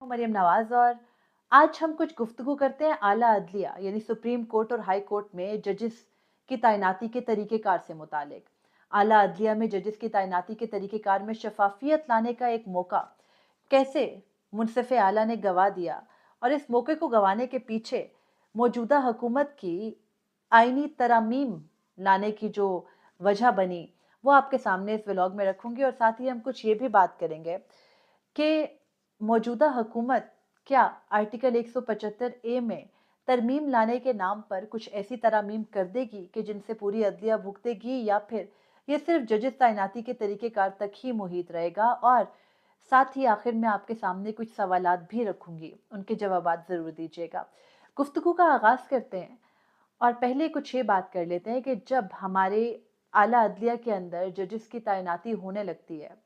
मरियम नवाज और आज हम कुछ गुफ्तगू करते हैं आला अदलिया यानी सुप्रीम कोर्ट और हाई कोर्ट में जजेस की तैनाती के तरीक़ेकार से मुतालिक। आला अदलिया में जजेस की तैनाती के तरीक़ेकार में शफाफियत लाने का एक मौका कैसे मुनसिफ आला ने गंवा दिया और इस मौके को गंवाने के पीछे मौजूदा हुकूमत की आईनी तरामीम लाने की जो वजह बनी वो आपके सामने इस व्लॉग में रखूंगी और साथ ही हम कुछ ये भी बात करेंगे कि मौजूदा हुकूमत क्या आर्टिकल 175 ए में तरमीम लाने के नाम पर कुछ ऐसी तरमीम कर देगी कि जिनसे पूरी अदलिया भुगतेगी, या फिर ये सिर्फ जजेस तैनाती के तरीकेकार तक ही मुहित रहेगा। और साथ ही आखिर में आपके सामने कुछ सवालात भी रखूंगी, उनके जवाबात ज़रूर दीजिएगा। गुफ्तगू का आगाज़ करते हैं और पहले कुछ ये बात कर लेते हैं कि जब हमारे आला अदलिया के अंदर जजेस की तैनाती होने लगती है,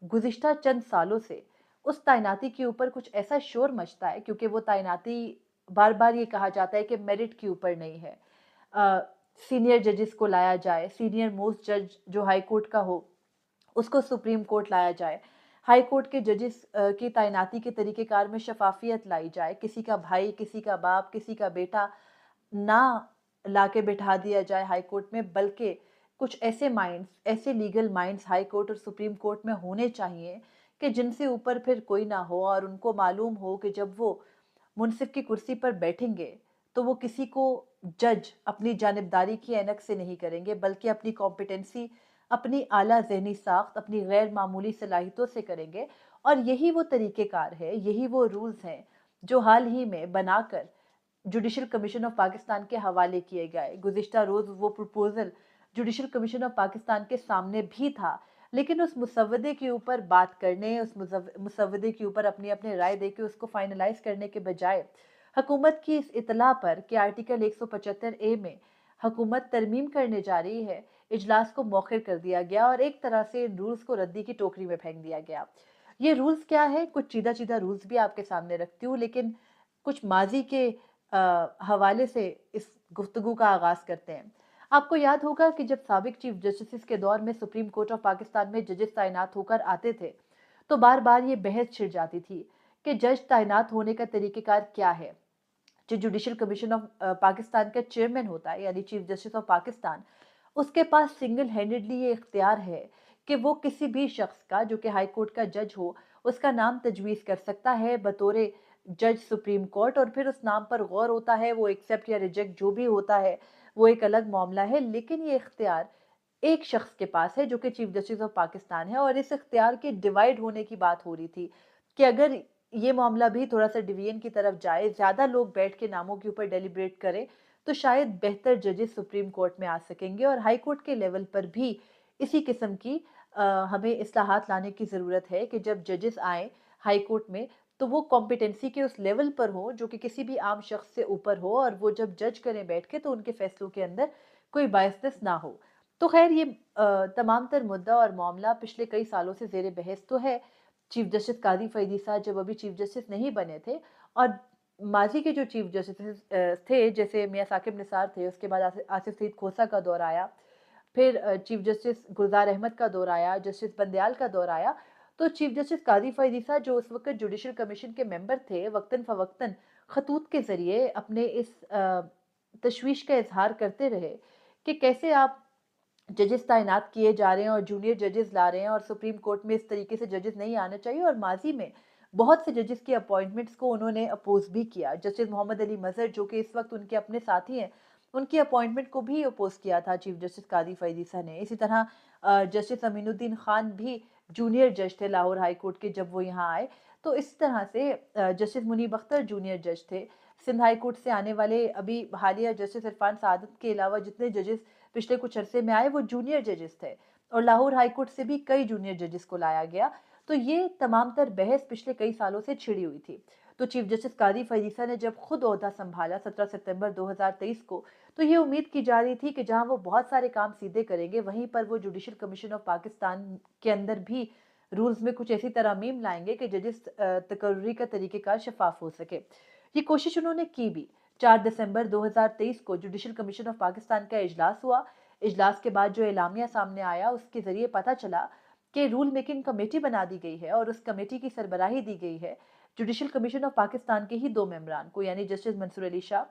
गुज़िश्ता चंद सालों से उस तैनाती के ऊपर कुछ ऐसा शोर मचता है, क्योंकि वो तैनाती बार-बार ये कहा जाता है कि मेरिट के ऊपर नहीं है। अ, सीनियर जजेस को लाया जाए, सीनियर मोस्ट जज जो हाई कोर्ट का हो, उसको सुप्रीम कोर्ट लाया जाए। हाई कोर्ट के जजेस की तैनाती के तरीक़ेकार में शफ़ाफ़ियत लाई जाए। किसी का भाई, किसी का बाप, किसी का बेटा ना लाके बिठा दिया जाए हाई कोर्ट में, बल्कि कुछ ऐसे माइंड्स, ऐसे लीगल माइंड्स हाई कोर्ट और सुप्रीम कोर्ट में होने चाहिए कि जिनसे ऊपर फिर कोई ना हो और उनको मालूम हो कि जब वो मुनसिफ की कुर्सी पर बैठेंगे तो वो किसी को जज अपनी जानिबदारी की ऐनक से नहीं करेंगे, बल्कि अपनी कॉम्पिटेंसी, अपनी आला ज़हनी साख्त, अपनी गैर मामूली सलाहियतों से करेंगे। और यही वो तरीक़ेकार है, यही वो रूल्स हैं जो हाल ही में बनाकर जुडिशल कमीशन ऑफ पाकिस्तान के हवाले किए गए। गुज़िश्ता रोज़ वो proposal judicial commission of Pakistan के सामने भी था, लेकिन उस मुसव्वदे के ऊपर बात करने, उस मुसव्वदे के ऊपर अपनी-अपनी राय देके उसको फाइनलाइज़ करने के बजाय हुकूमत की इस इत्तला पर कि आर्टिकल 175 ए में हुकूमत तरमीम करने जा रही है, इजलास को मौखिर कर दिया गया और एक तरह से इन रूल्स को रद्दी की टोकरी में फेंक दिया गया। ये रूल्स क्या है? कुछ चीदा-चीदा रूल्स भी आपके सामने रखती हूँ, लेकिन कुछ माज़ी के हवाले से इस गुफ्तगू का आगाज़ करते हैं। आपको याद होगा कि जब साबिक चीफ जस्टिस के दौर में सुप्रीम कोर्ट ऑफ पाकिस्तान में जजेस तैनात होकर आते थे, तो बार-बार ये बहस छिड़ जाती थी कि जज तैनात होने का तरीक़ेकार क्या है? जो जुडिशल कमीशन ऑफ पाकिस्तान का चेयरमैन होता है, यानी चीफ जस्टिस ऑफ पाकिस्तान, उसके पास सिंगल हैंडेडली ये इख्तियार है कि वो किसी भी शख्स का जो कि हाई कोर्ट का जज हो, उसका नाम तजवीज़ कर सकता है बतौर जज सुप्रीम कोर्ट, और फिर उस नाम पर गौर होता है, वो एक्सेप्ट या रिजेक्ट जो भी होता है, वो एक अलग मामला है। लेकिन ये इख्तियार एक शख्स के पास है जो कि चीफ जस्टिस ऑफ पाकिस्तान है, और इस इख्तियार के डिवाइड होने की बात हो रही थी कि अगर ये मामला भी थोड़ा-सा डिवीजन की तरफ जाए, ज़्यादा लोग बैठ के नामों के ऊपर डेलिब्रेट करें, तो शायद बेहतर जजेस सुप्रीम कोर्ट में आ सकेंगे। और हाई कोर्ट के लेवल पर भी इसी किस्म की हमें इस्लाहात लाने की ज़रूरत है कि जब जजेस आएँ हाई कोर्ट में, तो वो कॉम्पिटेंसी के उस लेवल पर हो जो कि किसी भी आम शख्स से ऊपर हो, और वो जब जज करें बैठ के तो उनके फैसलों के अंदर कोई बायसनेस ना हो। तो खैर ये तमाम तर मुद्दा और मामला पिछले कई सालों से ज़ेर बहस तो है। चीफ जस्टिस कादी फ़ैज़ी साहब जब अभी चीफ जस्टिस नहीं बने थे, और माज़ी के जो चीफ जस्टिस थे, जैसे मियाँ साकिब निसार थे, उसके बाद आसिफ सईद खोसा का दौर आया, फिर चीफ जस्टिस गुलजार अहमद का दौर आया, जस्टिस बंदयाल का दौर आया। तो चीफ जस्टिस कादी फ़ैज़ी साहब जो उस वक़्त जुडिशल कमीशन के मेंबर थे, वक़्तन-फ़वक़्तन खतूत के ज़रिए अपने इस तशवीश का इज़हार करते रहे कि कैसे आप जजेस तैनात किए जा रहे हैं और जूनियर जजेस ला रहे हैं, और सुप्रीम कोर्ट में इस तरीके से जजेस नहीं आना चाहिए। और माजी में बहुत से जजेस की अपॉइंटमेंट्स को उन्होंने अपोज भी किया। जस्टिस मोहम्मद अली मजहर जो कि इस वक्त उनके अपने साथी हैं, उनकी अपॉइंटमेंट को भी अपोज किया था चीफ जस्टिस कादी फ़ैज़ी साहब ने। इसी तरह जस्टिस अमीनुद्दीन खान भी जूनियर जज थे लाहौर हाई कोर्ट के जब वो यहाँ आए। तो इस तरह से जस्टिस मुनीब अख्तर जूनियर जज थे। सिंध हाई कोर्ट से आने वाले अभी हालिया जस्टिस इरफान सादत के अलावा जितने जजेस पिछले कुछ अरसे में आए वो जूनियर जजेस थे, और लाहौर हाई कोर्ट से भी कई जूनियर जजेस को लाया गया। तो ये तमाम तर बहस पिछले कई सालों से छिड़ी हुई थी। तो चीफ जस्टिस कादी फ़ैज़ी साहब ने जब खुद ओहदा संभाला 17 सितंबर 2023 को, तो ये उम्मीद की जा रही थी कि जहां वो बहुत सारे काम सीधे करेंगे, वहीं पर वो जुडिशल कमीशन ऑफ पाकिस्तान के अंदर भी रूल्स में कुछ ऐसी तरमीम लाएंगे कि जजेस तकर्री का तरीक़ेकार शफाफ हो सके। ये कोशिश उन्होंने की भी। 4 दिसंबर 2023 को जुडिशल कमीशन ऑफ पाकिस्तान का इजलास हुआ। इजलास के बाद जो एलामिया सामने आया, उसके ज़रिए पता चला कि रूल मेकिंग कमेटी बना दी गई है और उस कमेटी की सरबराही दी गई है जुडिशल कमीशन ऑफ पाकिस्तान के ही 2 मेंबरान को, यानी जस्टिस मंसूर अली शाह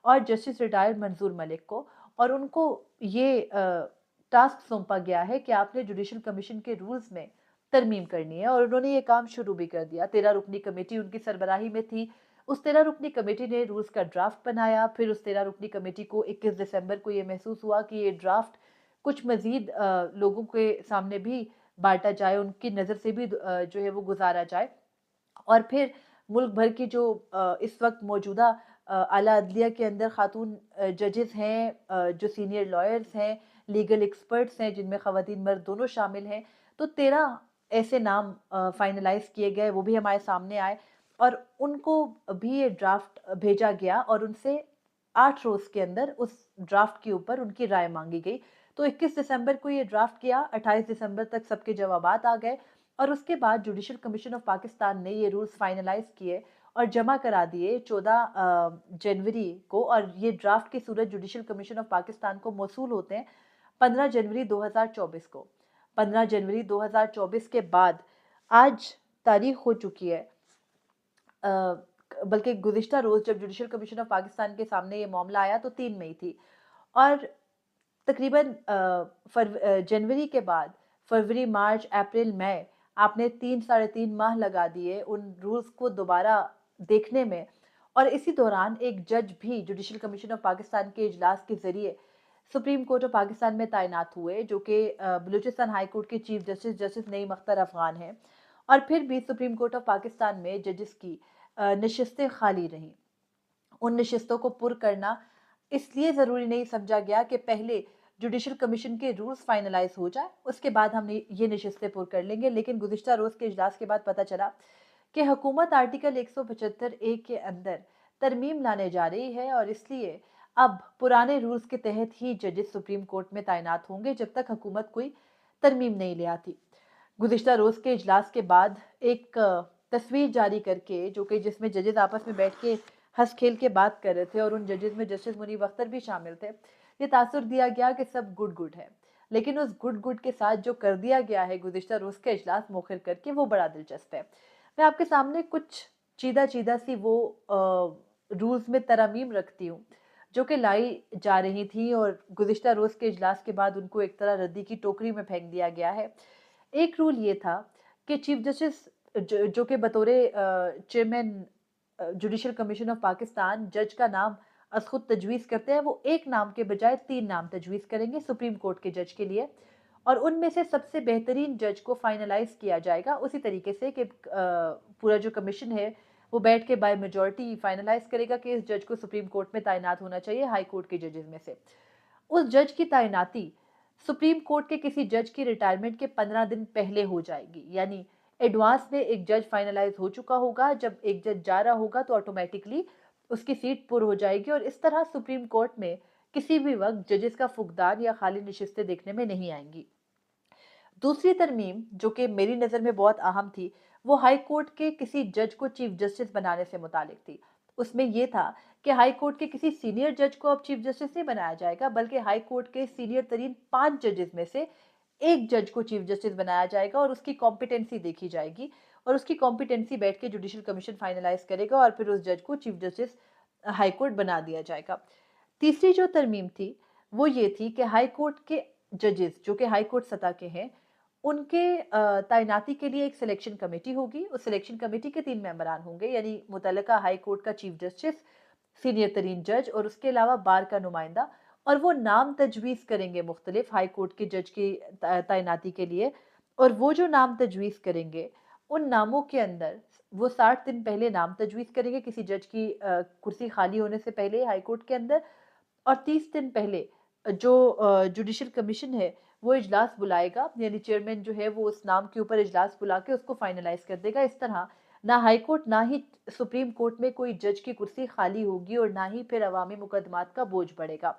और जस्टिस रिटायर्ड मंजूर मलिक को, और उनको ये टास्क सौंपा गया है कि आपने जुडिशल कमीशन के रूल्स में तरमीम करनी है, और उन्होंने ये काम शुरू भी कर दिया। 13 रुकनी कमेटी उनकी सरबराही में थी। उस 13 रुकनी कमेटी ने रूल्स का ड्राफ्ट बनाया। फिर उस 13 रुकनी कमेटी को 21 दिसंबर को ये महसूस हुआ कि ये ड्राफ्ट कुछ मज़ीद लोगों के सामने भी बाँटा जाए, उनकी नज़र से भी जो है वो गुज़ारा जाए। और फिर मुल्क भर की जो इस वक्त मौजूदा आला अदलिया के अंदर खातून जजेस हैं, जो सीनियर लॉयर्स हैं, लीगल एक्सपर्ट्स हैं, जिनमें ख़वातीन मर्द दोनों शामिल हैं, तो 13 ऐसे नाम फाइनलाइज किए गए, वो भी हमारे सामने आए, और उनको भी ये ड्राफ्ट भेजा गया, और उनसे 8 रोज़ के अंदर उस ड्राफ्ट के ऊपर उनकी राय मांगी गई। तो 21 दिसंबर को ये ड्राफ्ट किया, 28 दिसंबर तक सबके जवाबात आ गए, और उसके बाद जुडिशल कमीशन ऑफ पाकिस्तान ने ये रूल्स फाइनलाइज किए और जमा करा दिए 14 जनवरी को, और ये ड्राफ्ट की सूरत जुडिशल कमीशन ऑफ पाकिस्तान को मौसूल होते हैं 15 जनवरी 2024 को। 15 जनवरी 2024 के बाद आज तारीख हो चुकी है, बल्कि गुज़िश्ता रोज़ जब जुडिशल कमीशन ऑफ पाकिस्तान के सामने ये मामला आया तो 3 मई थी, और तकरीबन जनवरी के बाद फरवरी, मार्च, अप्रैल, मई आपने 3 साढ़े 3 माह लगा दिए उन रूल्स को दोबारा देखने में, और इसी दौरान एक जज भी जुडिशल कमीशन ऑफ पाकिस्तान के इजलास के ज़रिए सुप्रीम कोर्ट ऑफ पाकिस्तान में तैनात हुए, जो कि बलूचिस्तान हाई कोर्ट के chief justice justice Naeem Akhtar Afghan हैं। और फिर भी सुप्रीम कोर्ट ऑफ पाकिस्तान में जजेस की नशिस्तें खाली रहीं। उन नशिस्तों को पुर करना इसलिए ज़रूरी नहीं समझा गया कि पहले जुडिशल कमीशन के रूल्स फाइनलाइज हो जाए, उसके बाद हम ये नशिस्तें पुर कर लेंगे। लेकिन गुज़िश्ता रोज़ के इजलास के बाद पता चला कि हुकूमत आर्टिकल 175 ए के अंदर तरमीम लाने जा रही है, और इसलिए अब पुराने रूल्स के तहत ही जजेस सुप्रीम कोर्ट में तैनात होंगे जब तक हुकूमत कोई तरमीम नहीं ले आती। गुज़िश्ता रोज़ के इजलास के बाद एक तस्वीर जारी करके, जो कि जिसमें जजेस आपस में बैठ के हंस खेल के बात कर रहे थे, और उन जजेस में जस्टिस मुनीब अख्तर भी शामिल थे, ये तासुर दिया गया कि सब गुड गुड है। लेकिन उस गुड गुड के साथ जो कर दिया गया है गुज़िश्ता रोज़ का इजलास मौखिर करके, वो बड़ा दिलचस्प है। मैं आपके सामने कुछ चीदा चीदा सी वो रूल्स में तरमीम रखती हूँ जो कि लाई जा रही थी, और गुज़िश्ता रोज़ के इजलास के बाद उनको एक तरह रद्दी की टोकरी में फेंक दिया गया है। एक रूल ये था कि चीफ जस्टिस जो कि बतौरे chairman judicial commission of Pakistan जज का नाम खुद तजवीज़ करते हैं, वो एक नाम के बजाय 3 नाम तजवीज़ करेंगे सुप्रीम कोर्ट के जज के लिए, और उनमें से सबसे बेहतरीन जज को फाइनलाइज किया जाएगा उसी तरीके से कि पूरा जो कमीशन है वो बैठ के बाय मेजॉरिटी फाइनलाइज करेगा कि इस जज को सुप्रीम कोर्ट में तैनात होना चाहिए हाई कोर्ट के जजेस में से। उस जज की तैनाती सुप्रीम कोर्ट के किसी जज की रिटायरमेंट के 15 दिन पहले हो जाएगी, यानी एडवांस में एक जज फाइनलाइज हो चुका होगा, जब एक जज जा रहा होगा तो ऑटोमेटिकली उसकी सीट पुर हो जाएगी, और इस तरह सुप्रीम कोर्ट में किसी भी वक्त जजेस का फुकदान या खाली नशिस्तें देखने में नहीं आएंगी। दूसरी तरमीम जो कि मेरी नज़र में बहुत अहम थी, वो हाई कोर्ट के किसी जज को चीफ जस्टिस बनाने से मुतालिक थी। उसमें यह था कि हाई कोर्ट के किसी सीनियर जज को अब चीफ जस्टिस नहीं बनाया जाएगा, बल्कि हाई कोर्ट के सीनियर तरीन 5 जजेस में से एक जज को चीफ जस्टिस बनाया जाएगा, और उसकी कॉम्पिटेंसी देखी जाएगी, और उसकी कॉम्पिटेंसी बैठ के जुडिशल कमीशन फाइनलाइज करेगा, और फिर उस जज को चीफ जस्टिस हाई कोर्ट बना दिया जाएगा। तीसरी जो तरमीम थी वो ये थी कि हाई कोर्ट के जजेस जो कि हाई कोर्ट सतह के हैं, उनके तैनाती के लिए एक सिलेक्शन कमेटी होगी। उस सिलेक्शन कमेटी के 3 मेंबरान होंगे, यानी मुतल्लिका हाई कोर्ट का चीफ जस्टिस, सीनियर तरीन जज, और उसके अलावा बार का नुमाइंदा, और वो नाम तजवीज़ करेंगे मुख्तलिफ हाई कोर्ट के जज की तैनाती के लिए। और वो जो नाम तजवीज़ करेंगे, उन नामों के अंदर वो 60 दिन पहले नाम तजवीज़ करेंगे किसी जज की कुर्सी खाली होने से पहले हाई कोर्ट के अंदर, और 30 दिन पहले जो जुडिशल कमीशन है वो इजलास बुलाएगा, यानी चेयरमैन जो है वो उस नाम के ऊपर इजलास बुला के उसको फाइनलाइज कर देगा। इस तरह ना हाई कोर्ट ना ही सुप्रीम कोर्ट में कोई जज की कुर्सी खाली होगी, और ना ही फिर अवामी मुकदमात का बोझ बढ़ेगा।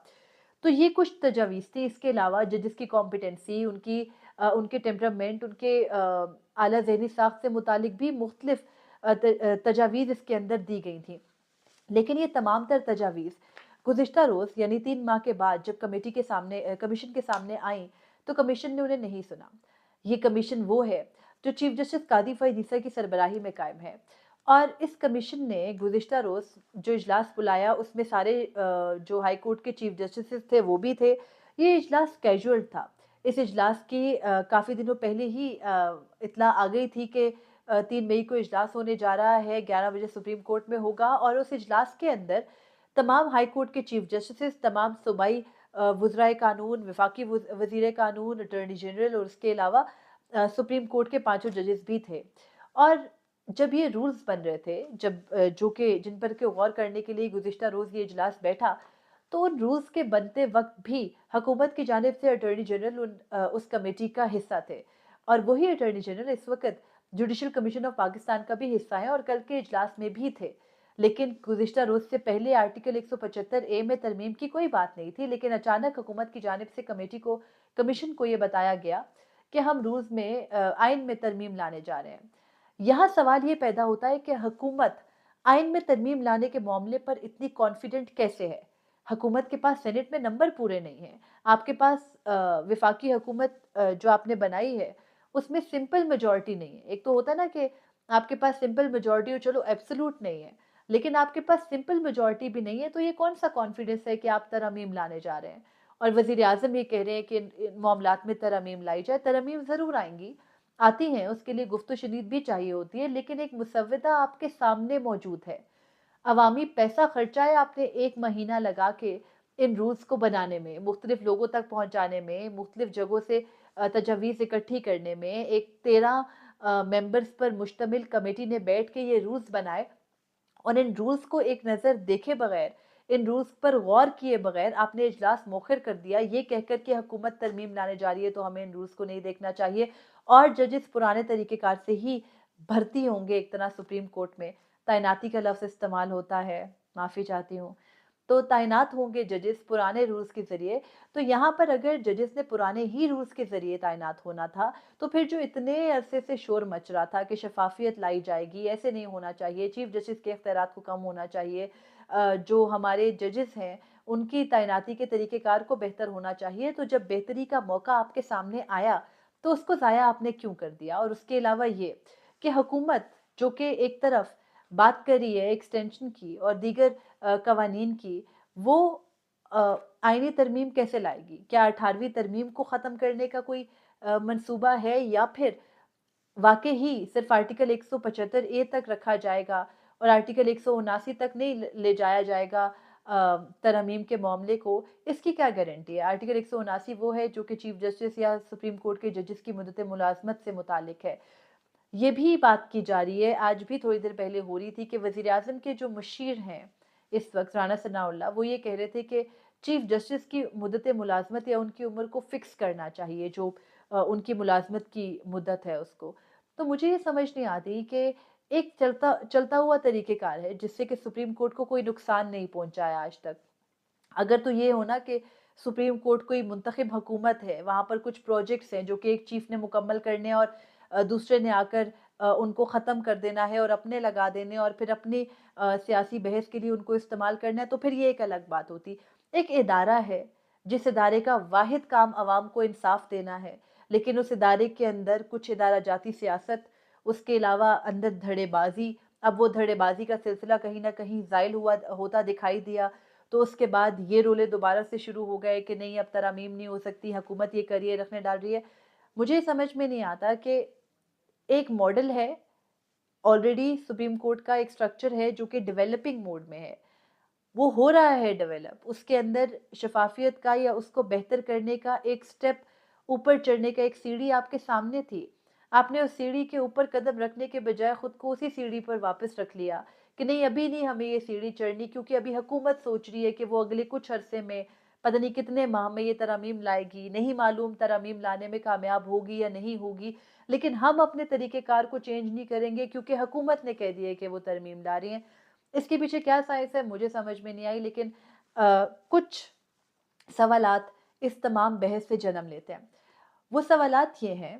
तो ये कुछ तजावीज़ थी। इसके अलावा जजेस की कॉम्पिटेंसी, उनके टेम्परामेंट, उनके आला ज़हनी साख्त से मुतालिक भी मुख्तलिफ तजावीज़ इसके अंदर दी गई थी। लेकिन ये तमाम तर तजावीज़ गुज़िश्ता रोज़ यानी 3 माह के बाद जब कमीशन के सामने आई, तो कमीशन ने उन्हें नहीं सुना। ये कमीशन वो है जो चीफ जस्टिस कादी फ़ैज़ ईसा की सरबराही में कायम है, और इस कमीशन ने गुज़िश्ता रोज़ जो इजलास बुलाया उसमें सारे जो हाई कोर्ट के चीफ जस्टिसेस थे वो भी थे। ये इजलास कैजुअल था। इस इजलास की काफ़ी दिनों पहले ही इत्तला आ गई थी कि 3 मई को इजलास होने जा रहा है, 11 बजे सुप्रीम कोर्ट में होगा और उस इजलास के अंदर तमाम हाई कोर्ट के चीफ जस्टिसेस, तमाम सूबाई वज़राए कानून, वफ़ाकी वज़ीर कानून, अटॉर्नी जनरल और उसके अलावा सुप्रीम कोर्ट के पाँचों जजेस भी थे। और जब ये रूल्स बन रहे थे, जो कि जिन पर के गौर करने के लिए गुज़िश्ता रोज़ ये इजलास बैठा, तो उन रूल्स के बनते वक़्त भी हुकूमत की जानिब से अटॉर्नी जनरल उस कमेटी का हिस्सा थे और वही अटॉर्नी जनरल इस वक़्त जुडिशल कमीशन ऑफ पाकिस्तान का भी हिस्सा हैं और कल के इजलास में भी थे। लेकिन गुज़िश्ता रोज़ से पहले आर्टिकल 175 ए में तरमीम की कोई बात नहीं थी, लेकिन अचानक हुकूमत की जानिब से कमीशन को ये बताया गया कि हम रूल्स में आइन में तरमीम लाने जा रहे हैं। यहाँ सवाल ये पैदा होता है कि हुकूमत आइन में तरमीम लाने के मामले पर इतनी कॉन्फिडेंट कैसे है? हुकूमत के पास सेनेट में नंबर पूरे नहीं हैं। आपके पास वफ़ाकी हुकूमत जो आपने बनाई है, उसमें सिंपल मेजॉरिटी नहीं है। एक तो होता है ना कि आपके पास सिंपल मेजॉरिटी हो, चलो एब्सोल्यूट नहीं है, लेकिन आपके पास सिंपल मेजॉरिटी भी नहीं है, तो ये कौन-सा कॉन्फिडेंस है कि आप तरमीम लाने जा रहे हैं? और वज़ीर-ए-आज़म ये कह रहे हैं कि इन मामलात में तरमीम लाई जाए, तरमीम ज़रूर आएँगी, आती हैं, उसके लिए गुफ्त-ओ-शनीद भी चाहिए होती है, लेकिन एक मुसव्वदा आपके सामने मौजूद है। अवामी पैसा खर्चा है आपने 1 महीना लगा के इन रूल्स को बनाने में, मुख्तलिफ लोगों तक पहुँचाने में, मुख्तलिफ जगहों से तजवीज़ इकट्ठी करने में, एक 13 मेंबर्स पर मुश्तमिल कमेटी ने बैठ के ये रूल्स बनाए और इन रूल्स को एक नज़र देखे बगैर, इन रूल्स पर गौर किए बगैर आपने इजलास मौखिर कर दिया, ये कहकर कि हुकूमत तरमीम लाने जा रही है, तो हमें इन रूल्स को नहीं देखना चाहिए और जजेस पुराने तरीक़ेकार से ही भर्ती होंगे एक तरह सुप्रीम कोर्ट में। तैनाती का लफ्ज़ इस्तेमाल होता है, माफ़ी चाहती हूँ। तो तैनात होंगे जजेस पुराने रूल्स के ज़रिए, तो यहाँ पर अगर जजेस ने पुराने ही रूल्स के ज़रिए तैनात होना था, तो फिर जो इतने अरसे से शोर मच रहा था कि शफ़ाफ़ियत लाई जाएगी, ऐसे नहीं होना चाहिए, चीफ़ जस्टिस के इख्तियारात को कम होना चाहिए। जो हमारे जजेस हैं, उनकी तैनाती के तरीक़ेकार को बेहतर होना चाहिए, तो जब बेहतरी का मौका आपके सामने आया, तो उसको ज़ाया आपने क्यों कर दिया? और उसके अलावा ये कि हुकूमत जो कि एक तरफ बात कर रही है एक्सटेंशन की और दीगर कवानीन की, वो अ, आईनी तरमीम कैसे लाएगी? क्या 18वीं तरमीम को ख़त्म करने का कोई मंसूबा है या फिर वाक़ई ही सिर्फ़ आर्टिकल 175 ए तक रखा जाएगा और आर्टिकल 179 तक नहीं ले जाया जाएगा तरमीम के मामले को, इसकी क्या गारंटी है? आर्टिकल 179 वो है जो कि चीफ़ जस्टिस या सुप्रीम कोर्ट के जजेस की मुद्दत मुलाज़मत से मुतालिक है। ये भी बात की जा रही है, आज भी थोड़ी देर पहले हो रही थी कि वज़ीर-ए-आज़म के जो मुशीर हैं, इस वक़्त राना सनाउल्लाह, वो ये कह रहे थे कि चीफ़ जस्टिस की मुद्दत मुलाज़मत या उनकी उम्र को फ़िक्स करना चाहिए, जो उनकी मुलाज़मत की मुद्दत है उसको। तो मुझे ये समझ नहीं आती कि एक चलता चलता हुआ तरीक़ेकार है, जिससे कि सुप्रीम कोर्ट को कोई नुकसान नहीं पहुँचा है आज तक। अगर तो ये हो ना कि सुप्रीम कोर्ट कोई मुंतखब हुकूमत है, वहाँ पर कुछ प्रोजेक्ट्स हैं जो कि एक चीफ ने मुकम्मल करने और दूसरे ने आकर उनको ख़त्म कर देना है और अपने लगा देने और फिर अपनी सियासी बहस के लिए उनको इस्तेमाल करना है, तो फिर ये एक अलग बात होती। एक इदारा है, जिस इदारे का वाहिद काम अवाम को इंसाफ देना है, लेकिन उस इदारे के अंदर कुछ इदारा जाती सियासत, उसके अलावा अंदर धड़ेबाज़ी, अब वो धड़ेबाज़ी का सिलसिला कहीं न कहीं ज़ाइल हुआ होता दिखाई दिया। तो उसके बाद ये रोले दोबारा से शुरू हो गए कि नहीं अब तरमीम नहीं हो सकती, हुकूमत ये कर रही है, रखने डाल रही है। मुझे समझ में नहीं आता कि एक मॉडल है, ऑलरेडी सुप्रीम कोर्ट का एक स्ट्रक्चर है जो कि डेवलपिंग मोड में है। वो हो रहा है डेवलप, उसके अंदर शफ़ाफ़ियत का या उसको बेहतर करने का एक स्टेप ऊपर चढ़ने का एक सीढ़ी आपके सामने थी। आपने उस सीढ़ी के ऊपर कदम रखने के बजाय खुद को उसी सीढ़ी पर वापस रख लिया कि नहीं अभी नहीं हमें ये सीढ़ी चढ़नी क्योंकि अभी हुकूमत सोच रही है कि वो अगले कुछ अरसे में पता नहीं कितने माह में ये तरमीम लाएगी, नहीं मालूम तरमीम लाने में कामयाब होगी या नहीं होगी, लेकिन हम अपने तरीक़ेकार को चेंज नहीं करेंगे क्योंकि हुकूमत ने कह दिया है कि वो तरमीम ला रही हैं। इसके पीछे क्या साइंस है मुझे समझ में नहीं आई लेकिन कुछ सवालात इस तमाम बहस से जन्म लेते हैं। वो सवालात ये हैं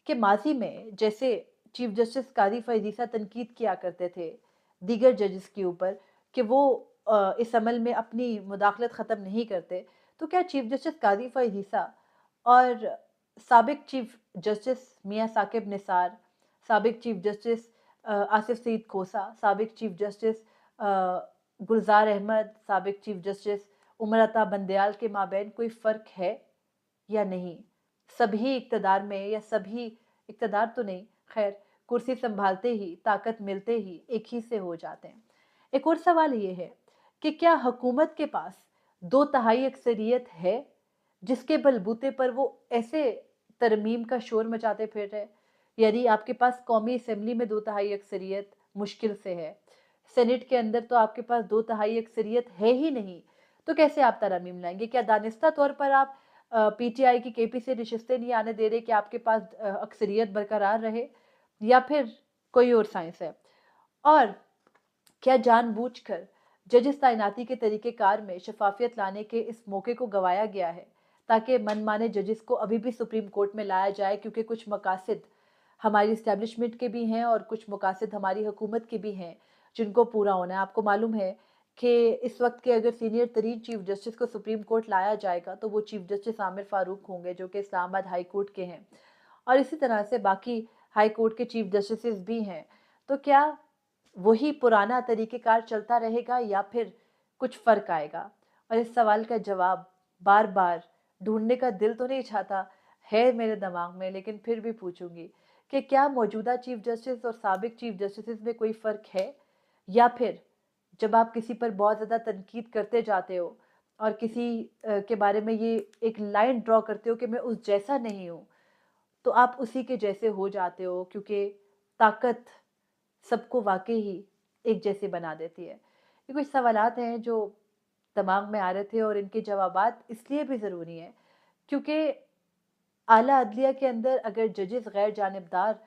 कि माज़ी में जैसे चीफ जस्टिस काज़ी फ़ाइज़ ईसा तनकीद किया करते थे, दीगर जजेस के ऊपर कि वो इस अमल में अपनी मुदाखलत ख़त्म नहीं करते, तो क्या चीफ जस्टिस काज़ी फ़ाइज़ ईसा और साबिक चीफ जस्टिस मियाँ साकिब निसार, साबिक चीफ जस्टिस आसिफ सईद खोसा, साबिक चीफ जस्टिस गुलजार अहमद, साबिक चीफ जस्टिस उमर अता बंदयाल के माबैन कोई फ़र्क है या नहीं? सभी इक़्तिदार में या सभी इक़्तिदार तो नहीं, ख़ैर कुर्सी सँभालते ही, ताकत मिलते ही एक ही से हो जाते हैं। एक और सवाल ये है कि क्या हुकूमत के पास 2 तिहाई अक्सरियत है, जिसके बलबूते पर वो ऐसे तरमीम का शोर मचाते फिर रहे हैं? यानी आपके पास कौमी असेंबली में 2 तिहाई अक्सरियत मुश्किल से है। सेनेट के अंदर तो आपके पास 2 तिहाई अक्सरियत है ही नहीं, तो कैसे आप तरमीम लाएँगे? क्या दानिस्ता तौर पर आप पीटीआई की केपी से नशिस्तें नहीं आने दे रहे कि आपके पास अक्सरियत बरकरार रहे, या फिर कोई और साइंस है? और क्या जानबूझकर जजेस तैनाती के तरीक़ेकार में शफ़ाफ़ियत लाने के इस मौके को गँवाया गया है, ताकि मनमाने जजेस को अभी भी सुप्रीम कोर्ट में लाया जाए, क्योंकि कुछ मकासद हमारी एस्टेब्लिशमेंट के भी हैं और कुछ मकासद हमारी हुकूमत के भी हैं, जिनको पूरा होना है। आपको मालूम है कि इस वक़्त के अगर सीनियर तरीन चीफ जस्टिस को सुप्रीम कोर्ट लाया जाएगा, तो वो चीफ जस्टिस आमिर फ़ारूक होंगे, जो कि इस्लामाबाद हाई कोर्ट के हैं, और इसी तरह से बाकी हाई कोर्ट के चीफ जस्टिसेस भी हैं। तो क्या वही पुराना तरीक़ेकार चलता रहेगा या फिर कुछ फ़र्क आएगा? और इस सवाल का जवाब बार-बार ढूँढने का दिल तो नहीं चाहता है मेरे दिमाग में, लेकिन फिर भी पूछूँगी कि क्या मौजूदा चीफ जस्टिस और साबिक चीफ जस्टिसेस में कोई फ़र्क है? या फिर जब आप किसी पर बहुत ज़्यादा तनकीद करते जाते हो और किसी के बारे में ये एक लाइन ड्रॉ करते हो कि मैं उस जैसा नहीं हूँ, तो आप उसी के जैसे हो जाते हो, क्योंकि ताकत सबको वाक़ई ही एक जैसे बना देती है। ये कुछ सवालात हैं जो दिमाग में आ रहे थे, और इनके जवाबात इसलिए भी ज़रूरी हैं क्योंकि आला अदलिया के अंदर अगर जजेस गैर जानिबदार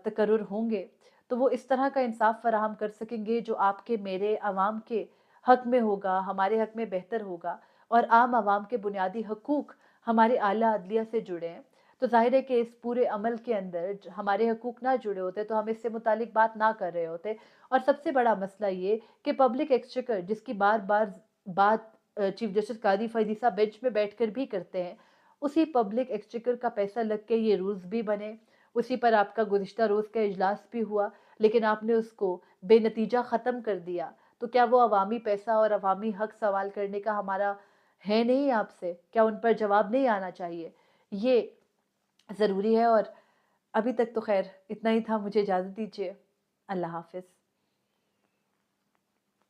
तकर्रुर होंगे, तो वो इस तरह का इंसाफ़ फ़राहम कर सकेंगे जो आपके, मेरे, अवाम के हक़ में होगा, हमारे हक़ में बेहतर होगा, और आम आवाम के बुनियादी हकूक़ हमारे आला अदलिया से जुड़े हैं। तो ज़ाहिर है कि इस पूरे अमल के अंदर हमारे हकूक़ ना जुड़े होते, तो हम इससे मुतालिक बात ना कर रहे होते। और सबसे बड़ा मसला ये कि पब्लिक एक्सचेकर जिसकी बार-बार बात चीफ जस्टिस कादी फ़रीद साहब बेंच में बैठकर भी करते हैं, उसी पब्लिक एक्सचेकर का पैसा लग के ये रूल्स भी बने, उसी पर आपका गुज़िश्ता रोज़ का इजलास भी हुआ, लेकिन आपने उसको बेनतीजा ख़त्म कर दिया। तो क्या वो अवामी पैसा और अवामी हक़ सवाल करने का हमारा है नहीं आपसे? क्या उन पर जवाब नहीं आना चाहिए? ये ज़रूरी है। और अभी तक तो ख़ैर इतना ही था, मुझे इजाज़त दीजिए। अल्लाह हाफ़िज़।